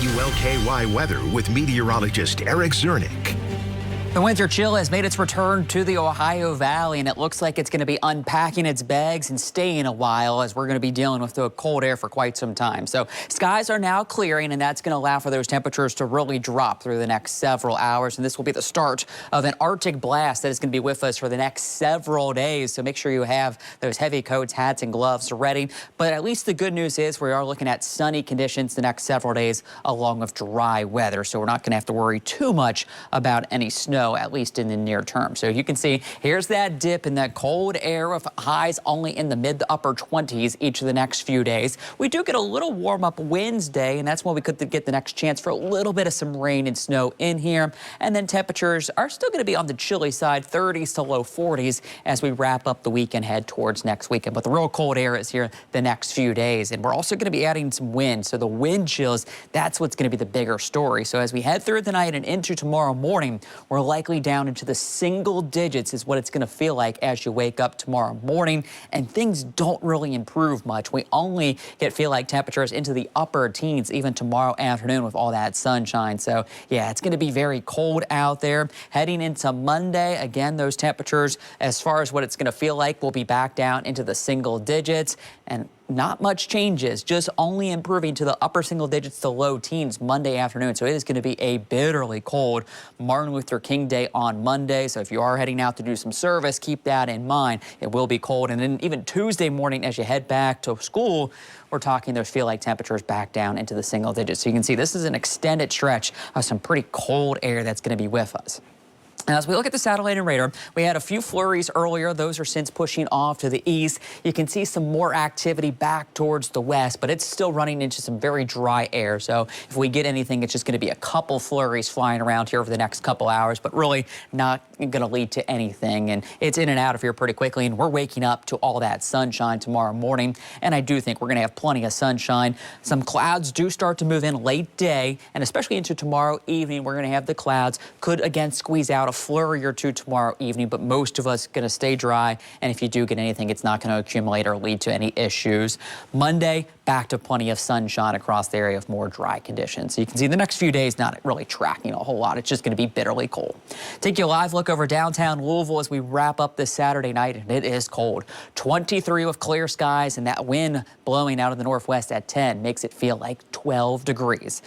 WLKY weather with meteorologist Eric Zernick. The winter chill has made its return to the Ohio Valley, and it looks like it's going to be unpacking its bags and staying a while as we're going to be dealing with the cold air for quite some time. So skies are now clearing, and that's going to allow for those temperatures to really drop through the next several hours. And this will be the start of an Arctic blast that is going to be with us for the next several days. So make sure you have those heavy coats, hats, and gloves ready. But at least the good news is we are looking at sunny conditions the next several days along with dry weather. So we're not going to have to worry too much about any snow, at least in the near term. So you can see here's that dip in that cold air with highs only in the mid to upper 20s each of the next few days. We do get a little warm up Wednesday, and that's when we could get the next chance for a little bit of some rain and snow in here. And then temperatures are still going to be on the chilly side, 30s to low 40s as we wrap up the week and head towards next weekend. But the real cold air is here the next few days, and we're also going to be adding some wind. So the wind chills, that's what's going to be the bigger story. So as we head through the night and into tomorrow morning, we're likely down into the single digits is what it's going to feel like as you wake up tomorrow morning, and things don't really improve much. We only feel like temperatures into the upper teens even tomorrow afternoon with all that sunshine. So yeah, it's going to be very cold out there. Heading into Monday, again, those temperatures as far as what it's going to feel like will be back down into the single digits, and not much changes, just only improving to the upper single digits to low teens Monday afternoon. So it is going to be a bitterly cold Martin Luther King Day on Monday. So if you are heading out to do some service, keep that in mind. It will be cold. And then even Tuesday morning as you head back to school, we're talking those feel like temperatures back down into the single digits. So you can see this is an extended stretch of some pretty cold air that's going to be with us. Now, as we look at the satellite and radar, we had a few flurries earlier. Those are since pushing off to the east. You can see some more activity back towards the west, but it's still running into some very dry air. So if we get anything, it's just going to be a couple flurries flying around here over the next couple hours, but really not going to lead to anything. And it's in and out of here pretty quickly, and we're waking up to all that sunshine tomorrow morning. And I do think we're going to have plenty of sunshine. Some clouds do start to move in late day, and especially into tomorrow evening, we're going to have the clouds. Could again squeeze out a flurry or two tomorrow evening, but most of us going to stay dry. And if you do get anything, it's not going to accumulate or lead to any issues. Monday, back to plenty of sunshine across the area of more dry conditions. So you can see the next few days not really tracking a whole lot. It's just going to be bitterly cold. Take you a live look over downtown Louisville as we wrap up this Saturday night, and it is cold. 23 with clear skies, and that wind blowing out of the northwest at 10 makes it feel like 12 degrees.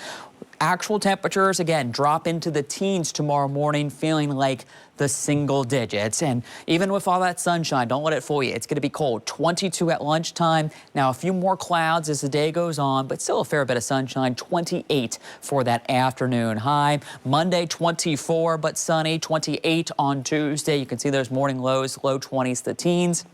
Actual temperatures, again, drop into the teens tomorrow morning, feeling like the single digits. And even with all that sunshine, don't let it fool you. It's going to be cold. 22 at lunchtime. Now, a few more clouds as the day goes on, but still a fair bit of sunshine. 28 for that afternoon high. Monday, 24, but sunny. 28 on Tuesday. You can see those morning lows, low 20s to teens.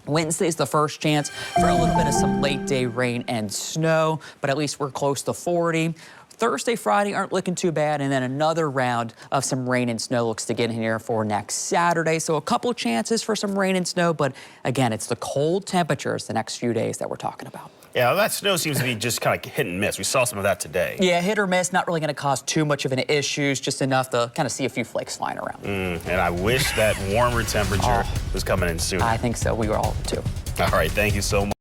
Wednesday's the first chance for a little bit of some late day rain and snow, but at least we're close to 40. Thursday, Friday aren't looking too bad, and then another round of some rain and snow looks to get in here for next Saturday. So a couple chances for some rain and snow, but again, it's the cold temperatures the next few days that we're talking about. Yeah, that snow seems to be just kind of hit and miss. We saw some of that today. Yeah, hit or miss, not really going to cause too much of an issue, just enough to kind of see a few flakes flying around. And I wish that warmer temperature was coming in sooner. I think so. We all do. All right, thank you so much.